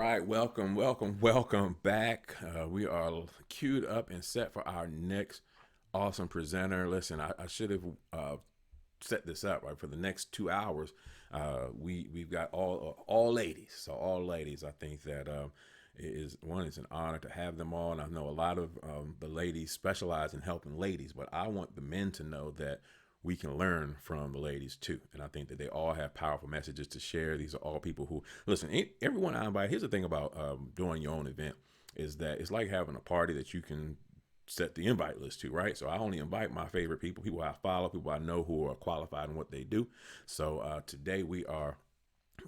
right, welcome back. We are queued up and set for our next awesome presenter. Listen, I should have set this up right for the next 2 hours. We've got all ladies, so all ladies. I think that it's an honor to have them all, and I know a lot of the ladies specialize in helping ladies, but I want the men to know that we can learn from the ladies too. And I think that they all have powerful messages to share. These are all people who listen. Everyone I invite. Here's the thing about doing your own event is that it's like having a party that you can set the invite list to, right? So I only invite my favorite people I follow, people I know who are qualified in what they do. So today we are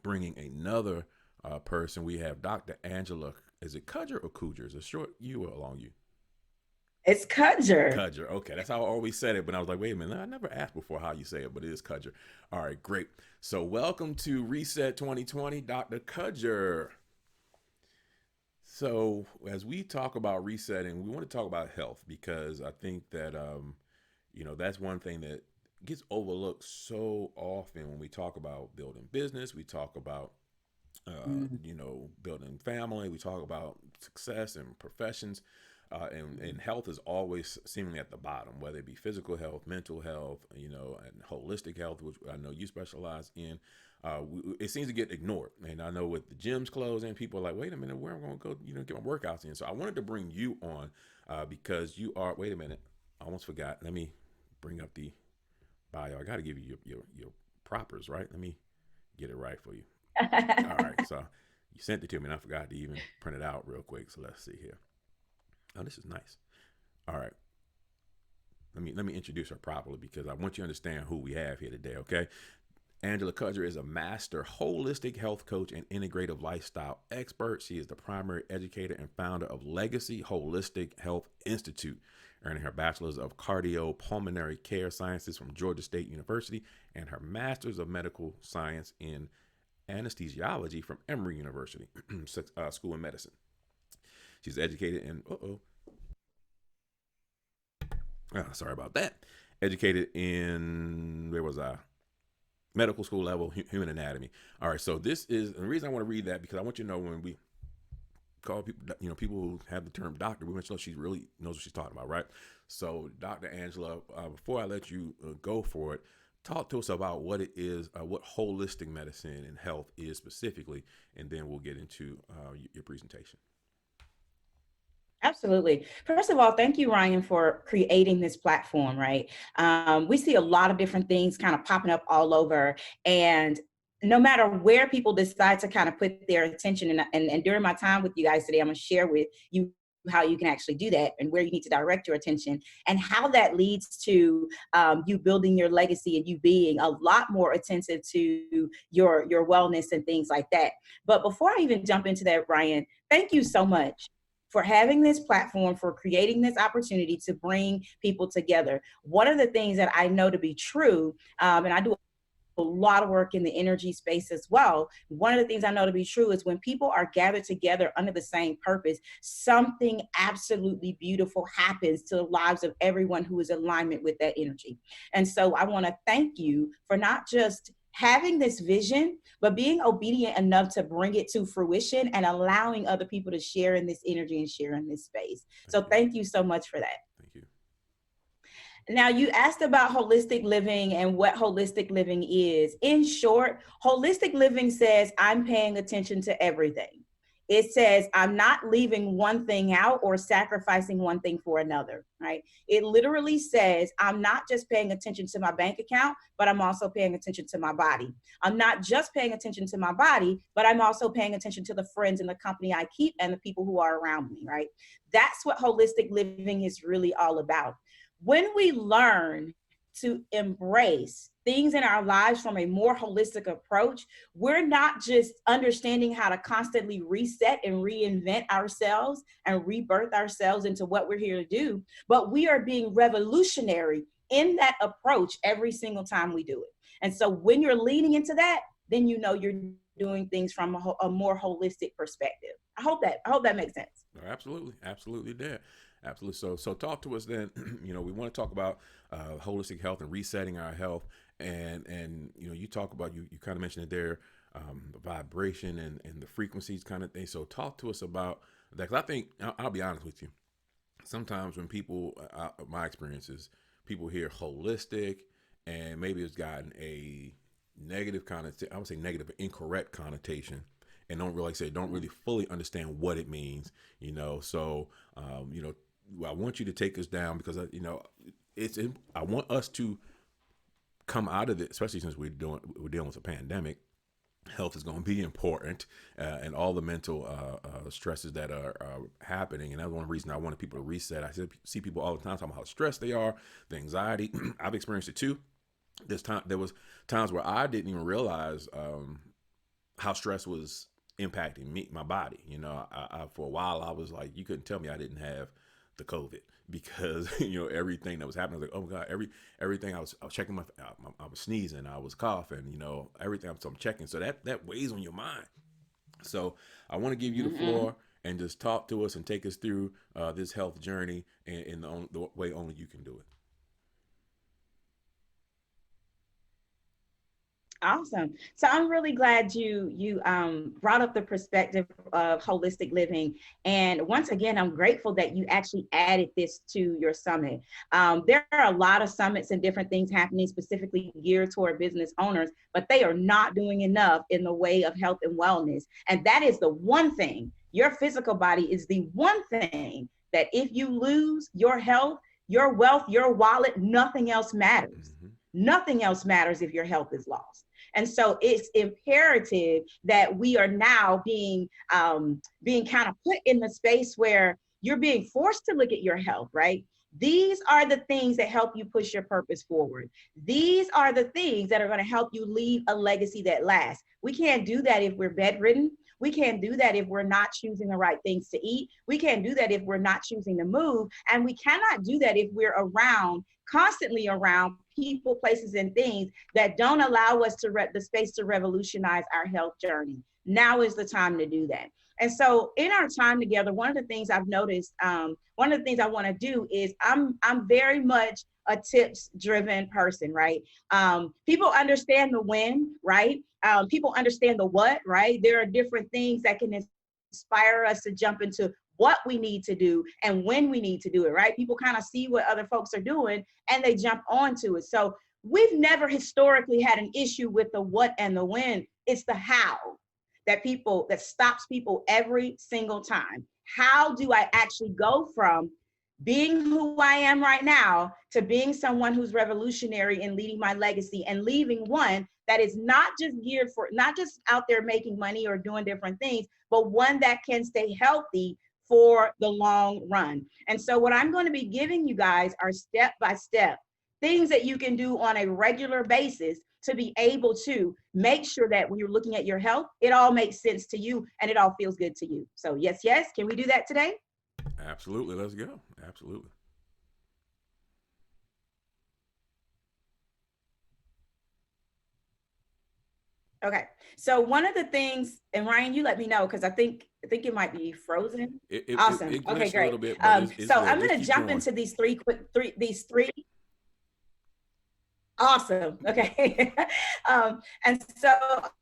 bringing another person. We have Dr. Angela. Is it Cudger or Cudger? Is it short U or a long U? It's Cudger. Cudger. Okay, that's how I always said it. But I was like, wait a minute, I never asked before how you say it, but it is Cudger. All right, great. So welcome to Reset 2020, Dr. Cudger. So as we talk about resetting, we want to talk about health because I think that that's one thing that gets overlooked so often when we talk about building business. We talk about Mm. building family. We talk about success and professions. And health is always seemingly at the bottom, whether it be physical health, mental health, and holistic health, which I know you specialize in. It seems to get ignored. And I know with the gyms closing, people are like, wait a minute, where am I going to go, get my workouts in? So I wanted to bring you on because you are, wait a minute, I almost forgot. Let me bring up the bio. I got to give you your propers, right? Let me get it right for you. All right. So you sent it to me and I forgot to even print it out real quick. So let's see here. Oh, this is nice. All right. Let me introduce her properly because I want you to understand who we have here today, okay? Angela Cudger is a master holistic health coach and integrative lifestyle expert. She is the primary educator and founder of Legacy Holistic Health Institute, earning her bachelor's of cardiopulmonary care sciences from Georgia State University and her master's of medical science in anesthesiology from Emory University School of Medicine. She's educated in sorry about that. Educated in where was I? Medical school level, human anatomy. All right, so this is the reason I want to read that because I want you to know when we call people, people who have the term doctor, we want you to know she really knows what she's talking about, right? So, Dr. Angela, before I let you go for it, talk to us about what it is, what holistic medicine and health is specifically, and then we'll get into your presentation. Absolutely. First of all, thank you, Ryan, for creating this platform, right? We see a lot of different things kind of popping up all over. And no matter where people decide to kind of put their attention, and during my time with you guys today, I'm going to share with you how you can actually do that and where you need to direct your attention and how that leads to you building your legacy and you being a lot more attentive to your wellness and things like that. But before I even jump into that, Ryan, thank you so much for having this platform, for creating this opportunity to bring people together. One of the things that I know to be true, and I do a lot of work in the energy space as well. One of the things I know to be true is when people are gathered together under the same purpose, something absolutely beautiful happens to the lives of everyone who is in alignment with that energy. And so I want to thank you for not just having this vision, but being obedient enough to bring it to fruition and allowing other people to share in this energy and share in this space. Thank So you. thank you so much for that. Thank you. Now, you asked about holistic living and what holistic living is. In short, holistic living says I'm paying attention to everything. It says I'm not leaving one thing out or sacrificing one thing for another, right? It literally says I'm not just paying attention to my bank account, but I'm also paying attention to my body. I'm not just paying attention to my body, but I'm also paying attention to the friends and the company I keep and the people who are around me, right? That's what holistic living is really all about. When we learn to embrace things in our lives from a more holistic approach, we're not just understanding how to constantly reset and reinvent ourselves and rebirth ourselves into what we're here to do, but we are being revolutionary in that approach every single time we do it. And so when you're leaning into that, then you know you're doing things from a more holistic perspective. I hope that makes sense. No, absolutely there. Absolutely. So talk to us then. We want to talk about holistic health and resetting our health, and you talk about you kind of mentioned it there. the vibration and the frequencies kind of thing. So talk to us about that. 'Cause I think I'll be honest with you. Sometimes when people, my experiences, people hear holistic, and maybe it's gotten a negative connotation. I would say negative, incorrect connotation, and don't really fully understand what it means. So I want you to take us down because I want us to come out of it, especially since we're dealing with a pandemic. Health is going to be important, and all the mental stresses that are happening. And that's one reason I wanted people to reset. I see people all the time talking about how stressed they are, the anxiety. I've experienced it too. There was times where I didn't even realize how stress was impacting me, my body. I for a while I was like, you couldn't tell me I didn't have the COVID because everything that was happening. I was like, oh my God, everything I was checking I was sneezing, I was coughing, everything I'm checking. So that weighs on your mind. So I want to give you the floor and just talk to us and take us through this health journey in the way only you can do it. Awesome. So I'm really glad you brought up the perspective of holistic living. And once again, I'm grateful that you actually added this to your summit. There are a lot of summits and different things happening specifically geared toward business owners, but they are not doing enough in the way of health and wellness. And that is the one thing, your physical body is the one thing that if you lose your health, your wealth, your wallet, nothing else matters. Nothing else matters if your health is lost. And so it's imperative that we are now being kind of put in the space where you're being forced to look at your health, right? These are the things that help you push your purpose forward. These are the things that are going to help you leave a legacy that lasts. We can't do that if we're bedridden. We can't do that if we're not choosing the right things to eat. We can't do that if we're not choosing to move. And we cannot do that if we're constantly around people, places, and things that don't allow us the space to revolutionize our health journey. Now is the time to do that. And so in our time together, one of the things I've noticed, one of the things I want to do is I'm very much a tips driven person, right? People understand the when, right? People understand the what, right? There are different things that can inspire us to jump into what we need to do and when we need to do it, right? People kind of see what other folks are doing and they jump onto it. So we've never historically had an issue with the what and the when. It's the how that stops people every single time. How do I actually go from being who I am right now to being someone who's revolutionary and leading my legacy and leaving one that is not just out there making money or doing different things, but one that can stay healthy for the long run. And so what I'm going to be giving you guys are step-by-step things that you can do on a regular basis to be able to make sure that when you're looking at your health, it all makes sense to you and it all feels good to you. So yes, can we do that today? Absolutely. Let's go. Absolutely. Okay. So one of the things, and Ryan, you let me know because I think it might be frozen. Awesome. It Okay, glitched a great. little bit, but it's So good. I'm Just going to keep jump going. into these three. Awesome. Okay. And so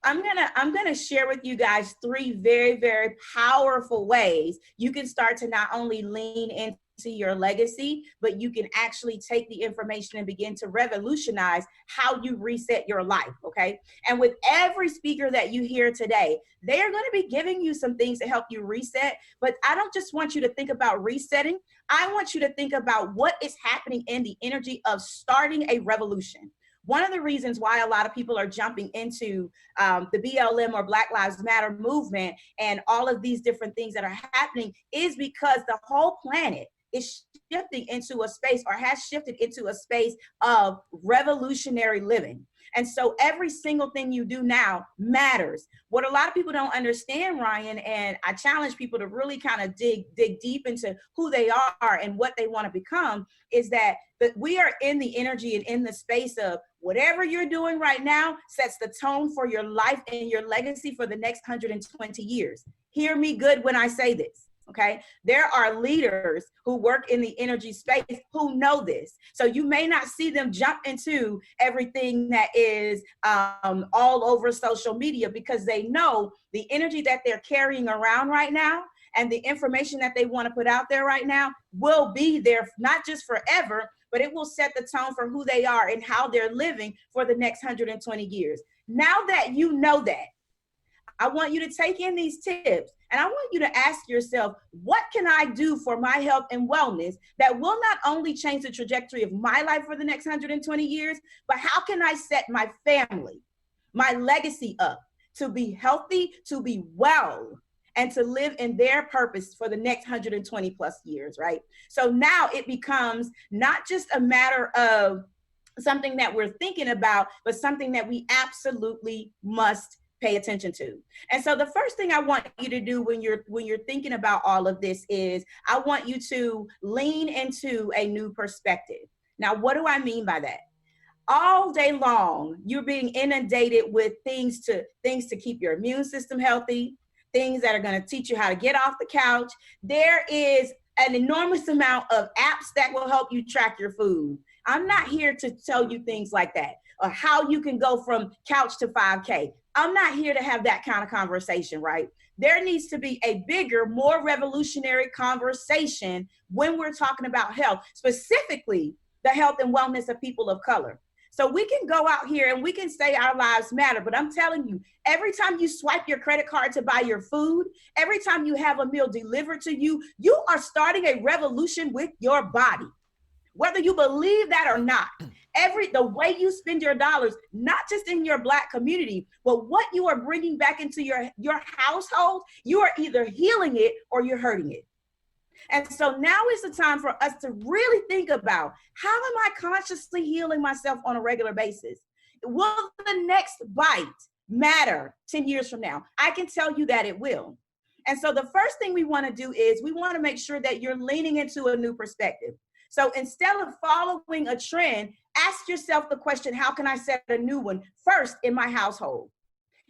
I'm gonna share with you guys three very, very powerful ways you can start to not only lean into your legacy, but you can actually take the information and begin to revolutionize how you reset your life. Okay. And with every speaker that you hear today, they are going to be giving you some things to help you reset. But I don't just want you to think about resetting. I want you to think about what is happening in the energy of starting a revolution. One of the reasons why a lot of people are jumping into the BLM or Black Lives Matter movement and all of these different things that are happening is because the whole planet is shifting into a space or has shifted into a space of revolutionary living. And so every single thing you do now matters. What a lot of people don't understand, Ryan, and I challenge people to really kind of dig deep into who they are and what they want to become, is that we are in the energy and in the space of whatever you're doing right now sets the tone for your life and your legacy for the next 120 years. Hear me good when I say this. Okay. There are leaders who work in the energy space who know this. So you may not see them jump into everything that is all over social media, because they know the energy that they're carrying around right now and the information that they want to put out there right now will be there, not just forever, but it will set the tone for who they are and how they're living for the next 120 years. Now that you know that, I want you to take in these tips, and I want you to ask yourself, what can I do for my health and wellness that will not only change the trajectory of my life for the next 120 years, but how can I set my family, my legacy up to be healthy, to be well, and to live in their purpose for the next 120 plus years, right? So now it becomes not just a matter of something that we're thinking about, but something that we absolutely must pay attention to. And so the first thing I want you to do when you're thinking about all of this is I want you to lean into a new perspective. Now, what do I mean by that? All day long, you're being inundated with things to keep your immune system healthy, things that are going to teach you how to get off the couch. There is an enormous amount of apps that will help you track your food. I'm not here to tell you things like that, or how you can go from couch to 5K. I'm not here to have that kind of conversation, right? There needs to be a bigger, more revolutionary conversation when we're talking about health, specifically the health and wellness of people of color. So we can go out here and we can say our lives matter, but I'm telling you, every time you swipe your credit card to buy your food, every time you have a meal delivered to you, you are starting a revolution with your body. Whether you believe that or not, the way you spend your dollars, not just in your Black community, but what you are bringing back into your household, you are either healing it or you're hurting it. And so now is the time for us to really think about, how am I consciously healing myself on a regular basis? Will the next bite matter 10 years from now? I can tell you that it will. And so the first thing we want to do is we want to make sure that you're leaning into a new perspective. So instead of following a trend, ask yourself the question, how can I set a new one first in my household?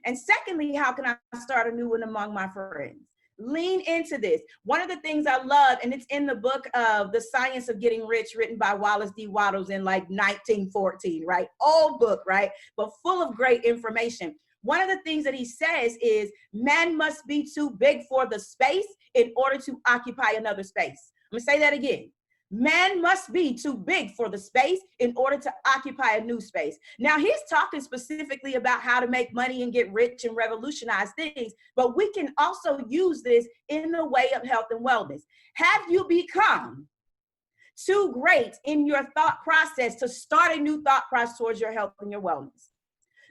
And secondly, how can I start a new one among my friends? Lean into this. One of the things I love, and it's in the book of The Science of Getting Rich, written by Wallace D. Wattles in like 1914, right? Old book, right? But full of great information. One of the things that he says is, man must be too big for the space in order to occupy another space. I'm gonna say that again. Man must be too big for the space in order to occupy a new space. Now, he's talking specifically about how to make money and get rich and revolutionize things, but we can also use this in the way of health and wellness. Have you become too great in your thought process to start a new thought process towards your health and your wellness?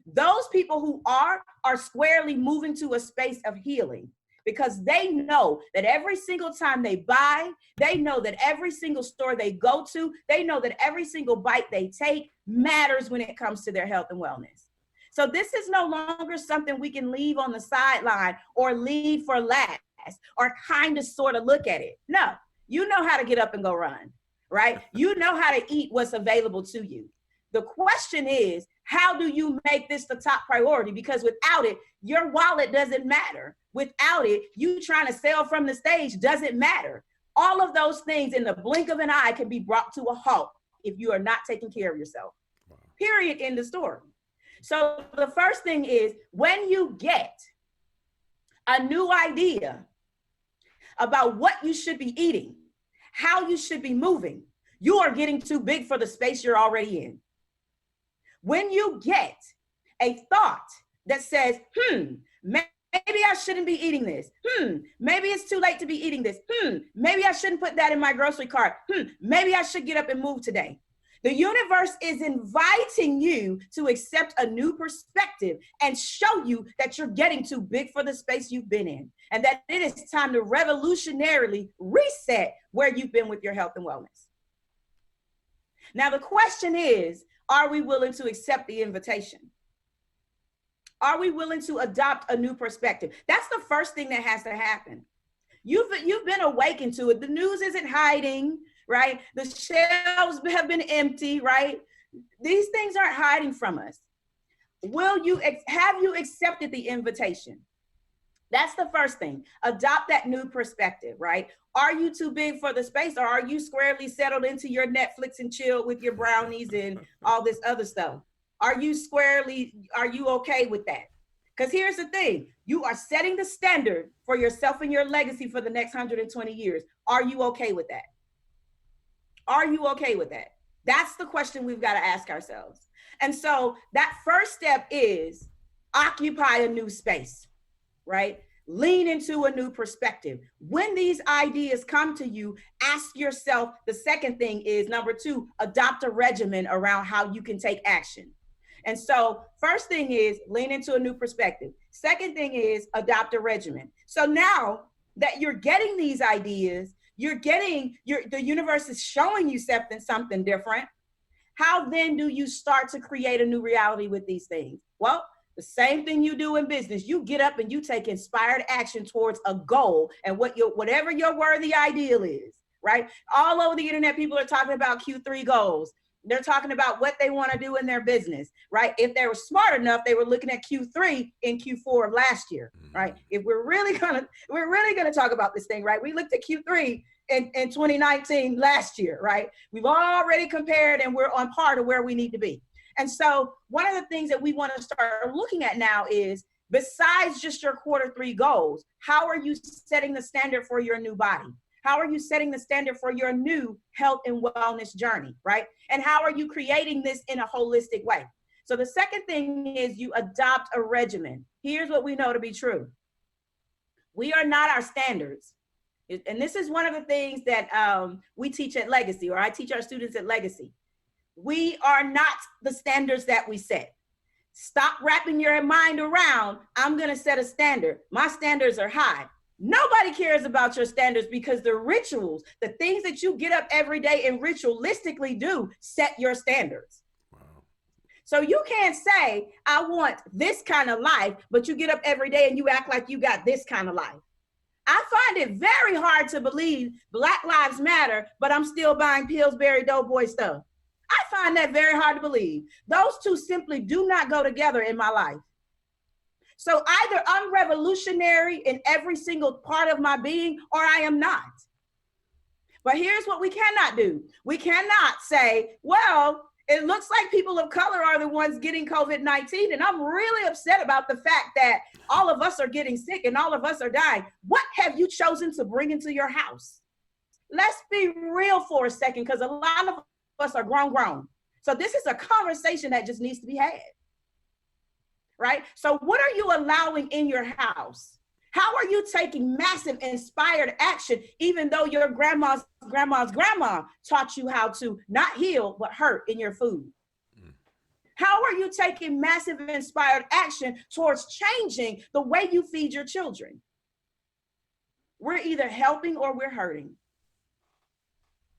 Those people who are squarely moving to a space of healing, because they know that every single time they buy, they know that every single store they go to, they know that every single bite they take matters when it comes to their health and wellness. So this is no longer something we can leave on the sideline or leave for last or kind of sort of look at it. No, you know how to get up and go run, right? You know how to eat what's available to you. The question is, how do you make this the top priority? Because without it, your wallet doesn't matter. Without it, you trying to sell from the stage doesn't matter. All of those things in the blink of an eye can be brought to a halt if you are not taking care of yourself. Wow. Period. End of story. So the first thing is, when you get a new idea about what you should be eating, how you should be moving, you are getting too big for the space you're already in. When you get a thought that says, maybe I shouldn't be eating this. Maybe it's too late to be eating this. Maybe I shouldn't put that in my grocery cart. Maybe I should get up and move today. The universe is inviting you to accept a new perspective and show you that you're getting too big for the space you've been in, and that it is time to revolutionarily reset where you've been with your health and wellness. Now, the question is, are we willing to accept the invitation? Are we willing to adopt a new perspective? That's the first thing that has to happen. You've been awakened to it. The news isn't hiding, right? The shelves have been empty, right? These things aren't hiding from us. Have you accepted the invitation? That's the first thing. Adopt that new perspective, right? Are you too big for the space, or are you squarely settled into your Netflix and chill with your brownies and all this other stuff? Are you okay with that? Because here's the thing, you are setting the standard for yourself and your legacy for the next 120 years. Are you okay with that? Are you okay with that? That's the question we've got to ask ourselves. And so that first step is occupy a new space, right? Lean into a new perspective. When these ideas come to you, ask yourself, the second thing is number 2, adopt a regimen around how you can take action. And so first thing is lean into a new perspective. Second thing is adopt a regimen. So now that you're getting these ideas, the universe is showing you something different. How then do you start to create a new reality with these things? Well, the same thing you do in business. You get up and you take inspired action towards a goal and whatever your worthy ideal is, right? All over the internet, people are talking about Q3 goals. They're talking about what they want to do in their business, right? If they were smart enough, they were looking at Q3 in Q4 of last year, right? If we're really gonna talk about this thing, right? We looked at Q3 in 2019 last year, right? We've already compared and we're on par to where we need to be. And so one of the things that we want to start looking at now is, besides just your Q3 goals, how are you setting the standard for your new body? How are you setting the standard for your new health and wellness journey, right? And how are you creating this in a holistic way? So the second thing is you adopt a regimen. Here's what we know to be true. We are not our standards. And this is one of the things that we teach at Legacy, or I teach our students at Legacy. We are not the standards that we set. Stop wrapping your mind around, I'm going to set a standard. My standards are high. Nobody cares about your standards, because the rituals, the things that you get up every day and ritualistically do, set your standards. Wow. So you can't say, I want this kind of life, but you get up every day and you act like you got this kind of life. I find it very hard to believe Black Lives Matter, but I'm still buying Pillsbury Doughboy stuff. I find that very hard to believe. Those two simply do not go together in my life. So either I'm revolutionary in every single part of my being, or I am not. But here's what we cannot do. We cannot say, well, it looks like people of color are the ones getting COVID-19, and I'm really upset about the fact that all of us are getting sick and all of us are dying. What have you chosen to bring into your house? Let's be real for a second, because a lot of us are grown. So this is a conversation that just needs to be had. Right? So what are you allowing in your house? How are you taking massive inspired action, even though your grandma's grandma taught you how to not heal, but hurt in your food? How are you taking massive inspired action towards changing the way you feed your children? We're either helping or we're hurting.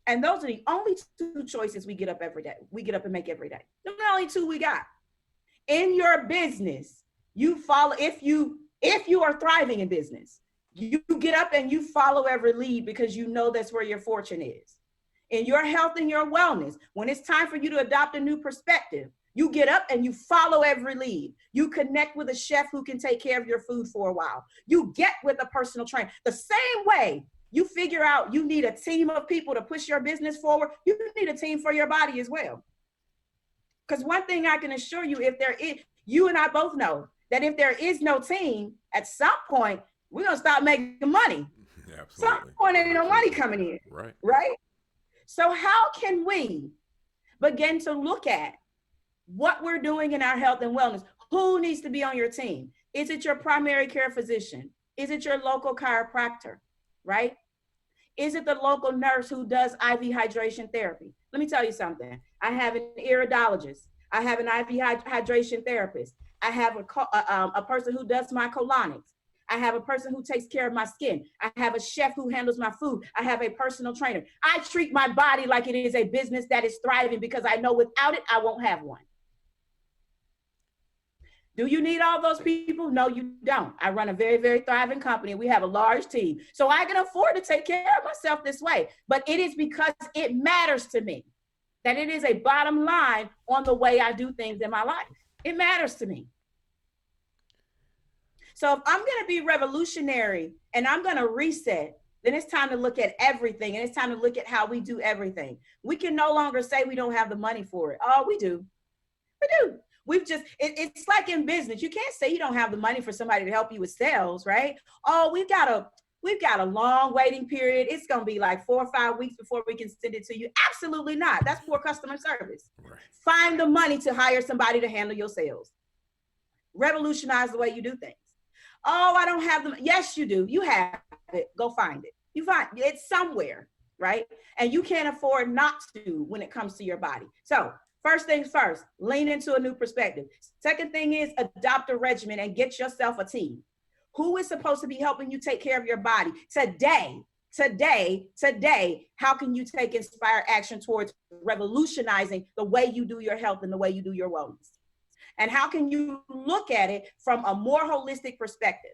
And those are the only two choices we get up every day. We get up and make every day. Those are the only two we got. In your business, you follow, if you are thriving in business, you get up and you follow every lead, because you know that's where your fortune is. In your health and your wellness, when it's time for you to adopt a new perspective, you get up and you follow every lead. You connect with a chef who can take care of your food for a while. You get with a personal trainer. The same way you figure out you need a team of people to push your business forward, you need a team for your body as well. Because one thing I can assure you, you and I both know that if there is no team, at some point, we're going to stop making money. Absolutely. Some point ain't no money coming in. Right? So how can we begin to look at what we're doing in our health and wellness? Who needs to be on your team? Is it your primary care physician? Is it your local chiropractor? Right? Is it the local nurse who does IV hydration therapy? Let me tell you something. I have an iridologist. I have an IV hydration therapist. I have a person who does my colonics. I have a person who takes care of my skin. I have a chef who handles my food. I have a personal trainer. I treat my body like it is a business that is thriving, because I know without it, I won't have one. Do you need all those people? No, you don't. I run a very, very thriving company. We have a large team. So I can afford to take care of myself this way. But it is because it matters to me, that it is a bottom line on the way I do things in my life. It matters to me. So if I'm going to be revolutionary and I'm going to reset, then it's time to look at everything, and it's time to look at how we do everything. We can no longer say we don't have the money for it. Oh, we do. We do. We've just, it's like in business. You can't say you don't have the money for somebody to help you with sales, right? Oh, we've got a long waiting period. It's going to be like 4 or 5 weeks before we can send it to you. Absolutely not. That's poor customer service. Right. Find the money to hire somebody to handle your sales. Revolutionize the way you do things. Oh, I don't have them. Yes, you do. You have it. Go find it. You find it's somewhere, right? And you can't afford not to when it comes to your body. So first things first, lean into a new perspective. Second thing is adopt a regimen and get yourself a team. Who is supposed to be helping you take care of your body today? How can you take inspired action towards revolutionizing the way you do your health and the way you do your wellness? And how can you look at it from a more holistic perspective?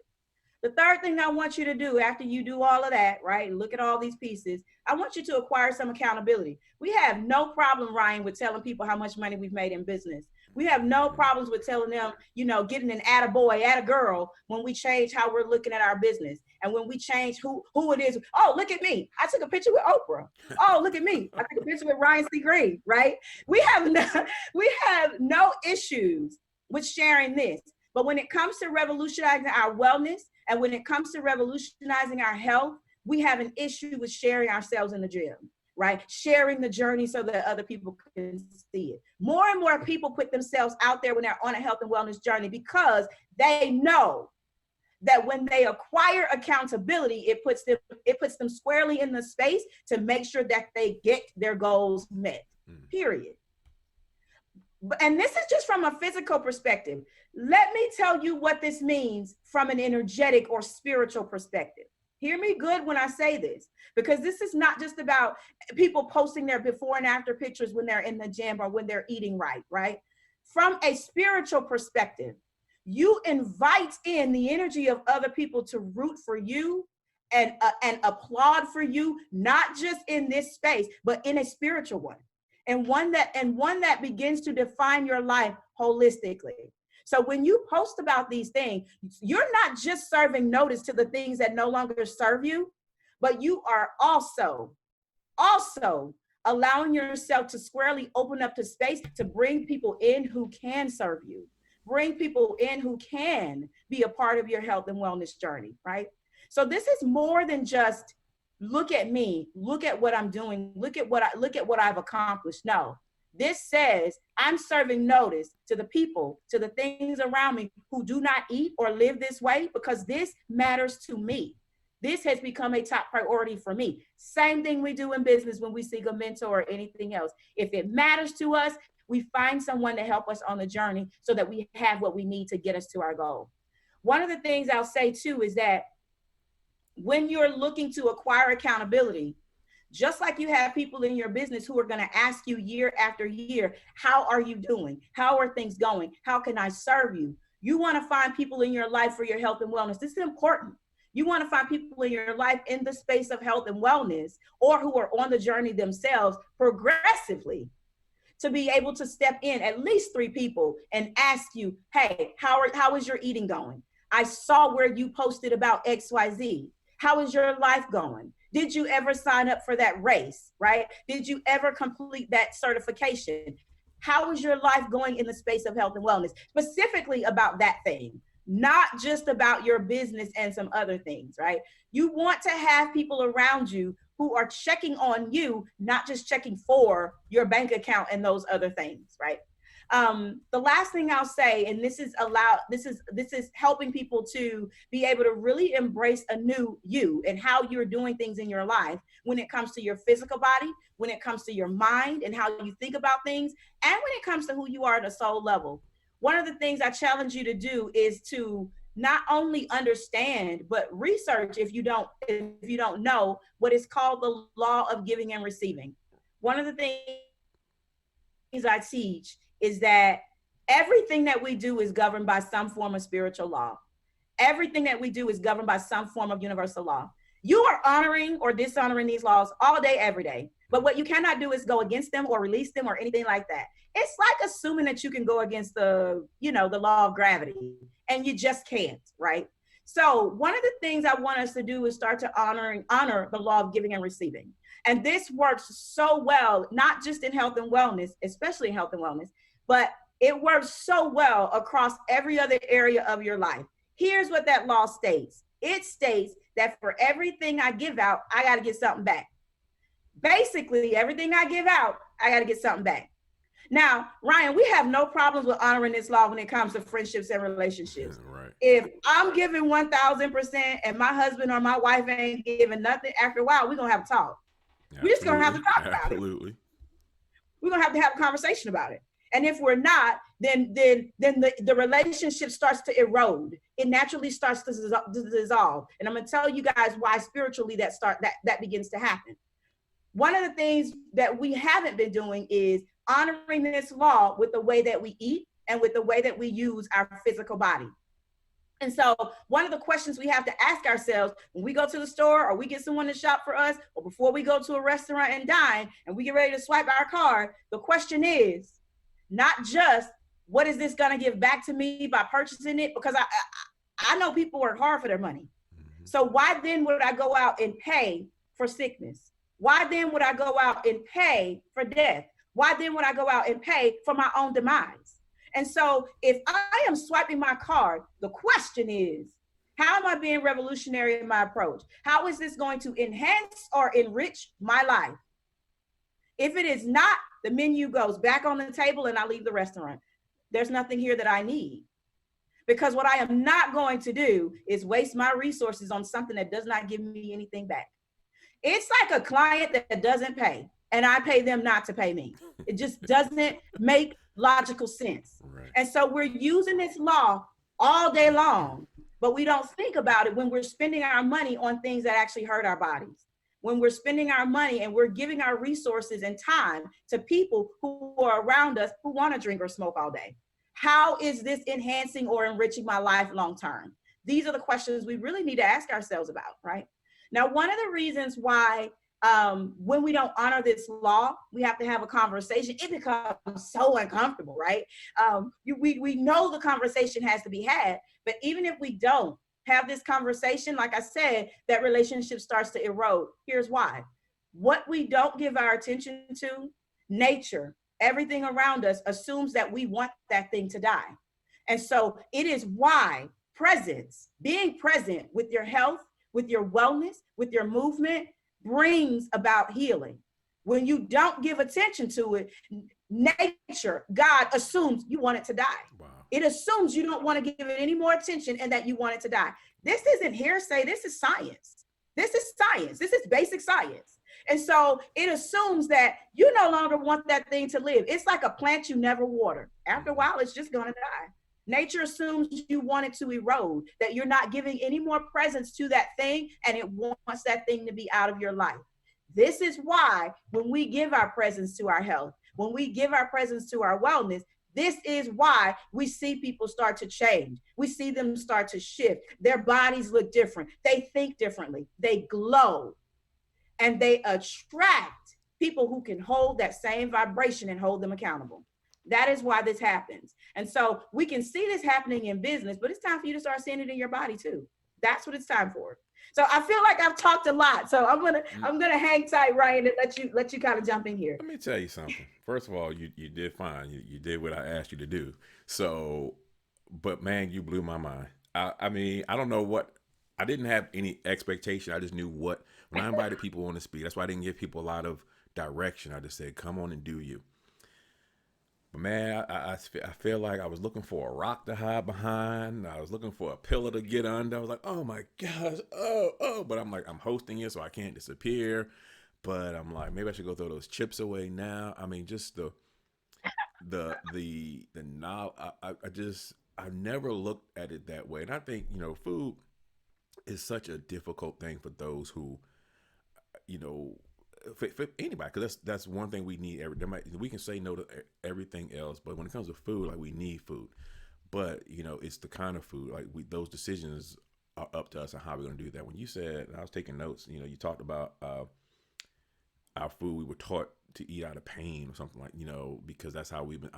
The third thing I want you to do after you do all of that, right, look at all these pieces, I want you to acquire some accountability. We have no problem, Ryan, with telling people how much money we've made in business. We have no problems with telling them, you know, getting an attaboy, attagirl when we change how we're looking at our business. And when we change who it is. Oh, look at me. I took a picture with Oprah. Oh, look at me. I took a picture with Ryan C. Greene, right? We have no issues with sharing this. But when it comes to revolutionizing our wellness, and when it comes to revolutionizing our health, we have an issue with sharing ourselves in the gym, right? Sharing the journey so that other people can see it. More and more people put themselves out there when they're on a health and wellness journey because they know that when they acquire accountability, it puts them squarely in the space to make sure that they get their goals met, period. And this is just from a physical perspective. Let me tell you what this means from an energetic or spiritual perspective. Hear me good when I say this, because this is not just about people posting their before and after pictures when they're in the gym or when they're eating right, right? From a spiritual perspective, you invite in the energy of other people to root for you and applaud for you, not just in this space, but in a spiritual one. And one that begins to define your life holistically. So when you post about these things, you're not just serving notice to the things that no longer serve you, but you are also allowing yourself to squarely open up to space to bring people in who can serve you, bring people in who can be a part of your health and wellness journey, right? So this is more than just look at me, look at what I'm doing, look at what I've accomplished. No, this says I'm serving notice to the people, to the things around me who do not eat or live this way, because this matters to me. This has become a top priority for me. Same thing we do in business when we seek a mentor or anything else. If it matters to us, we find someone to help us on the journey so that we have what we need to get us to our goal. One of the things I'll say too is that when you're looking to acquire accountability, just like you have people in your business who are going to ask you year after year, how are you doing? How are things going? How can I serve you? You want to find people in your life for your health and wellness. This is important. You want to find people in your life in the space of health and wellness, or who are on the journey themselves progressively, to be able to step in at least 3 people and ask you, hey, how is your eating going? I saw where you posted about XYZ. How is your life going? Did you ever sign up for that race, right? Did you ever complete that certification? How is your life going in the space of health and wellness? Specifically about that thing, not just about your business and some other things, right? You want to have people around you who are checking on you, not just checking for your bank account and those other things, right? The last thing I'll say, and this is helping people to be able to really embrace a new you and how you're doing things in your life when it comes to your physical body, when it comes to your mind and how you think about things, and when it comes to who you are at a soul level. One of the things I challenge you to do is to not only understand, but research, if you don't know, what is called the law of giving and receiving. One of the things I teach is that everything that we do is governed by some form of spiritual law. Everything that we do is governed by some form of universal law. You are honoring or dishonoring these laws all day, every day. But what you cannot do is go against them or release them or anything like that. It's like assuming that you can go against the law of gravity, and you just can't, right? So one of the things I want us to do is start to honor the law of giving and receiving. And this works so well, not just in health and wellness, especially in health and wellness, but it works so well across every other area of your life. Here's what that law states. It states that for everything I give out, I got to get something back. Basically, everything I give out, I got to get something back. Now, Ryan, we have no problems with honoring this law when it comes to friendships and relationships. Right. If I'm giving 1,000% and my husband or my wife ain't giving nothing, after a while, we're going to have a talk. We're just going to have to talk about it. Absolutely. We're going to have a conversation about it. And if we're not, then the relationship starts to erode. It naturally starts to dissolve. And I'm going to tell you guys why spiritually that begins to happen. One of the things that we haven't been doing is honoring this law with the way that we eat and with the way that we use our physical body. And so one of the questions we have to ask ourselves when we go to the store or we get someone to shop for us, or before we go to a restaurant and dine and we get ready to swipe our card, the question is not just what is this going to give back to me by purchasing it? Because I know people work hard for their money. Mm-hmm. So why then would I go out and pay for sickness? Why then would I go out and pay for death? Why then would I go out and pay for my own demise? And so if I am swiping my card, the question is, how am I being revolutionary in my approach? How is this going to enhance or enrich my life? If it is not, the menu goes back on the table and I leave the restaurant. There's nothing here that I need. Because what I am not going to do is waste my resources on something that does not give me anything back. It's like a client that doesn't pay and I pay them not to pay me. It just doesn't make logical sense. Right. And so we're using this law all day long, but we don't think about it when we're spending our money on things that actually hurt our bodies. When we're spending our money and we're giving our resources and time to people who are around us who want to drink or smoke all day. How is this enhancing or enriching my life long term? These are the questions we really need to ask ourselves about, right? Now, one of the reasons why when we don't honor this law, we have to have a conversation. It becomes so uncomfortable, right? We know the conversation has to be had, but even if we don't have this conversation, like I said, that relationship starts to erode. Here's why. What we don't give our attention to, nature, everything around us assumes that we want that thing to die. And so it is why presence, being present with your health, with your wellness, with your movement, brings about healing. When you don't give attention to it, nature, God assumes you want it to die. Wow. It assumes you don't want to give it any more attention and that you want it to die. This isn't hearsay. This is science. This is science. This is basic science. And so it assumes that you no longer want that thing to live. It's like a plant you never water. After a while, it's just going to die. Nature assumes you want it to erode, that you're not giving any more presence to that thing, and it wants that thing to be out of your life. This is why when we give our presence to our health, when we give our presence to our wellness, this is why we see people start to change. We see them start to shift. Their bodies look different. They think differently. They glow. And they attract people who can hold that same vibration and hold them accountable. That is why this happens. And so we can see this happening in business, but it's time for you to start seeing it in your body too. That's what it's time for. So I feel like I've talked a lot. So I'm gonna hang tight, Ryan, and let you kind of jump in here. Let me tell you something. First of all, you did fine. You did what I asked you to do. So, but man, you blew my mind. I mean, I don't know what. I didn't have any expectation. I just knew what. When I invited people on to speak, that's why I didn't give people a lot of direction. I just said, "Come on and do you." But man, I feel like I was looking for a rock to hide behind. I was looking for a pillar to get under. I was like, oh my gosh, oh. But I'm like, I'm hosting it, so I can't disappear. But I'm like, maybe I should go throw those chips away now. I mean, just the now. I never looked at it that way. And I think, food is such a difficult thing for those who, for anybody, because that's one thing we need. We can say no to everything else, but when it comes to food, like we need food. But it's the kind of food, like those decisions up to us on how we're going to do that. When you said, I was taking notes, you talked about our food. We were taught to eat out of pain or something like, because that's how we've been,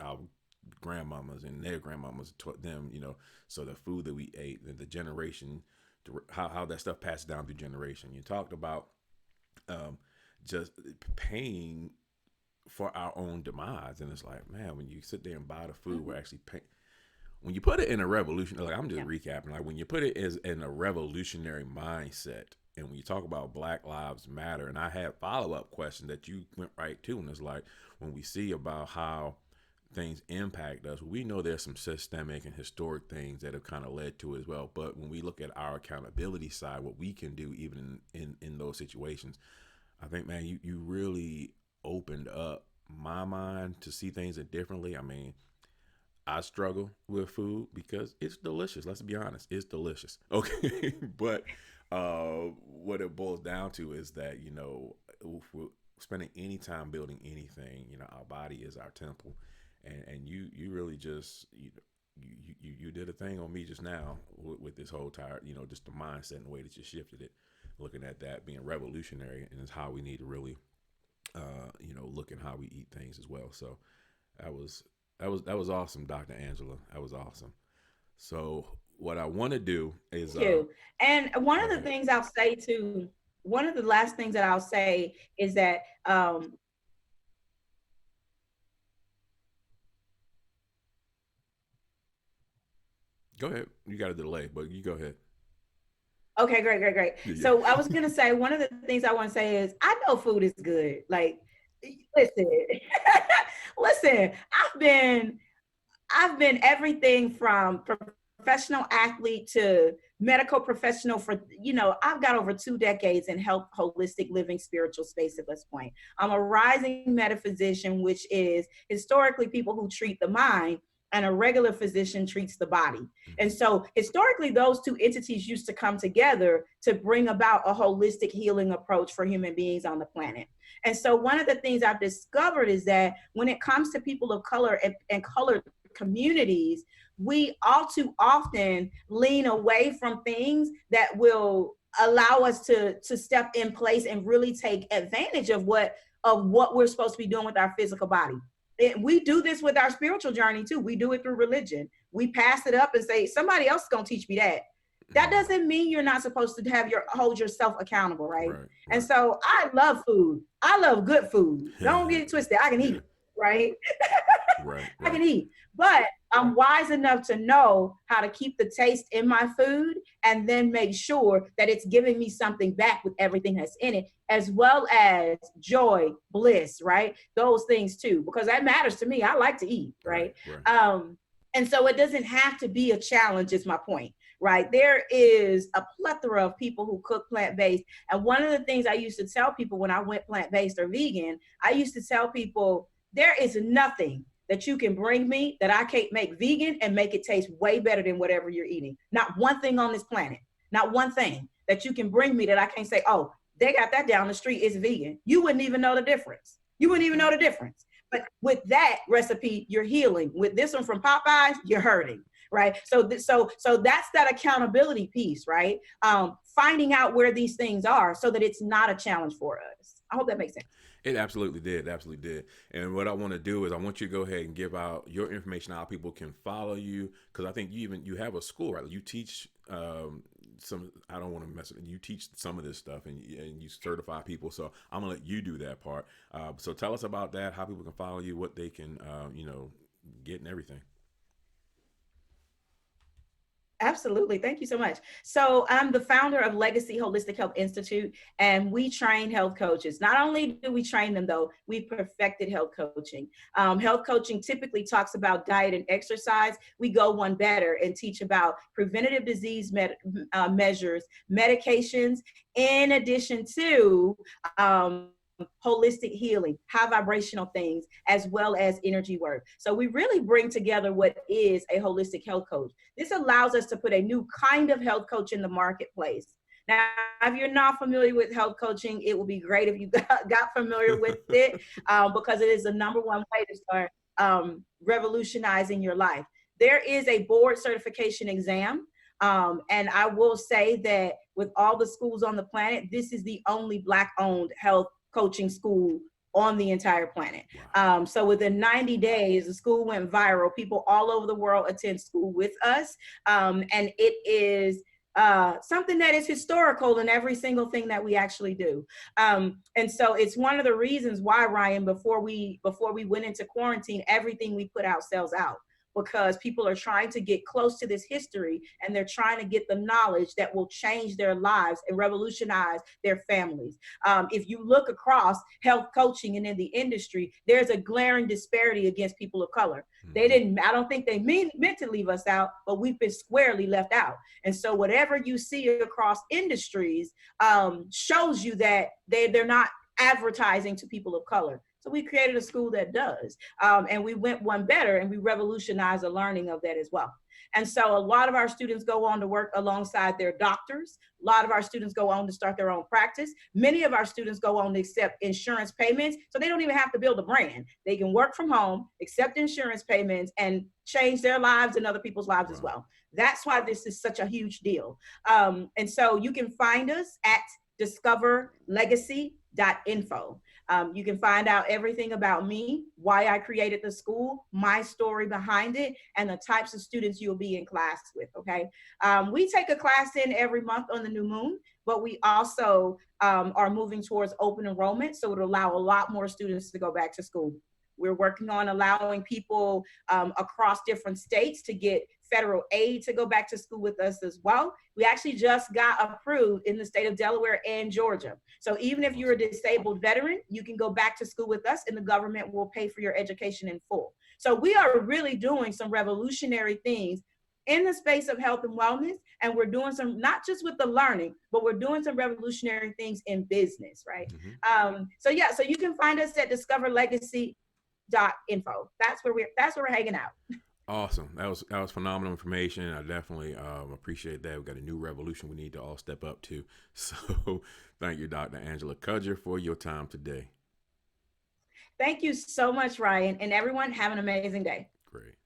our grandmamas and their grandmamas taught them, so the food that we ate and the generation, how that stuff passed down through generation. You talked about just paying for our own demise. And it's like, man, when you sit there and buy the food, we're actually paying. When you put it in a revolution, like I'm just recapping, like when you put it as in a revolutionary mindset, and when you talk about Black Lives Matter, and I had follow-up questions that you went right to, and it's like, when we see about how things impact us, we know there's some systemic and historic things that have kind of led to it as well. But when we look at our accountability side, what we can do even in those situations, I think, man, you really opened up my mind to see things differently. I mean, I struggle with food because it's delicious. Let's be honest, it's delicious. Okay, but what it boils down to is that if we're spending any time building anything, our body is our temple, and you really just you did a thing on me just now with this whole tire, just the mindset and the way that you shifted it, looking at that being revolutionary, and is how we need to really look at how we eat things as well. So that was awesome, Dr. Angela. That was awesome. So what I want to do is Thank you. And one of the things I'll say too, one of the last things that I'll say is that go ahead. You got a delay, but you go ahead. Okay, great. Yeah. So I was gonna say, one of the things I want to say is I know food is good. Like, listen, listen, I've been everything from professional athlete to medical professional for, I've got over 2 decades in health, holistic living, spiritual space at this point. I'm a rising metaphysician, which is historically people who treat the mind, and a regular physician treats the body. And so historically, those two entities used to come together to bring about a holistic healing approach for human beings on the planet. And so one of the things I've discovered is that when it comes to people of color and colored communities, we all too often lean away from things that will allow us to step in place and really take advantage of what we're supposed to be doing with our physical body. We do this with our spiritual journey too. We do it through religion. We pass it up and say, somebody else is going to teach me that. That doesn't mean you're not supposed to hold yourself accountable, right? And so I love food. I love good food. Don't get it twisted. I can eat, right? I can eat, but I'm wise enough to know how to keep the taste in my food and then make sure that it's giving me something back with everything that's in it, as well as joy, bliss, right? Those things too, because that matters to me. I like to eat, right? And so it doesn't have to be a challenge, is my point, right? There is a plethora of people who cook plant-based. And one of the things I used to tell people when I went plant-based or vegan, I used to tell people, there is nothing that you can bring me that I can't make vegan and make it taste way better than whatever you're eating. Not one thing on this planet, not one thing that you can bring me that I can't say, oh, they got that down the street, it's vegan. You wouldn't even know the difference. You wouldn't even know the difference. But with that recipe, you're healing. With this one from Popeyes, you're hurting, right? So that's that accountability piece, right? Finding out where these things are so that it's not a challenge for us. I hope that makes sense. It absolutely did. Absolutely did. And what I want to do is I want you to go ahead and give out your information, how people can follow you. Because I think you have a school, right? You teach some, I don't want to mess with you, teach some of this stuff and you certify people. So I'm going to let you do that part. So tell us about that, how people can follow you, what they can, get and everything. Absolutely. Thank you so much. So I'm the founder of Legacy Holistic Health Institute, and we train health coaches. Not only do we train them, though, we perfected health coaching. Health coaching typically talks about diet and exercise. We go one better and teach about preventative disease measures, medications, in addition to holistic healing, high vibrational things, as well as energy work. So we really bring together what is a holistic health coach. This allows us to put a new kind of health coach in the marketplace. Now, if you're not familiar with health coaching, it would be great if you got familiar with it because it is the number one way to start revolutionizing your life. There is a board certification exam And I will say that with all the schools on the planet, this is the only Black-owned health coaching school on the entire planet. Wow. So within 90 days, the school went viral. People all over the world attend school with us. And it is something that is historical in every single thing that we actually do. And so it's one of the reasons why, Ryan, before we went into quarantine, everything we put out sells out, because people are trying to get close to this history, and they're trying to get the knowledge that will change their lives and revolutionize their families. If you look across health coaching and in the industry, there's a glaring disparity against people of color. They didn't, I don't think they meant to leave us out, but we've been squarely left out. And so whatever you see across industries shows you that they're not advertising to people of color. So we created a school that does. And we went one better, and we revolutionized the learning of that as well. And so a lot of our students go on to work alongside their doctors. A lot of our students go on to start their own practice. Many of our students go on to accept insurance payments, so they don't even have to build a brand. They can work from home, accept insurance payments, and change their lives and other people's lives as well. That's why this is such a huge deal. And so you can find us at discoverlegacy.info. You can find out everything about me, why I created the school, my story behind it, and the types of students you'll be in class with, okay? We take a class in every month on the new moon, but we also are moving towards open enrollment, so it'll allow a lot more students to go back to school. We're working on allowing people across different states to get federal aid to go back to school with us as well. We actually just got approved in the state of Delaware and Georgia. So even if you're a disabled veteran, you can go back to school with us, and the government will pay for your education in full. So we are really doing some revolutionary things in the space of health and wellness. And we're doing some, not just with the learning, but we're doing some revolutionary things in business, right? So yeah, so you can find us at discoverlegacy.info. That's where we're hanging out. Awesome. That was phenomenal information. I definitely appreciate that. We've got a new revolution we need to all step up to. So thank you, Dr. Angela Cudger, for your time today. Thank you so much, Ryan, and everyone have an amazing day. Great.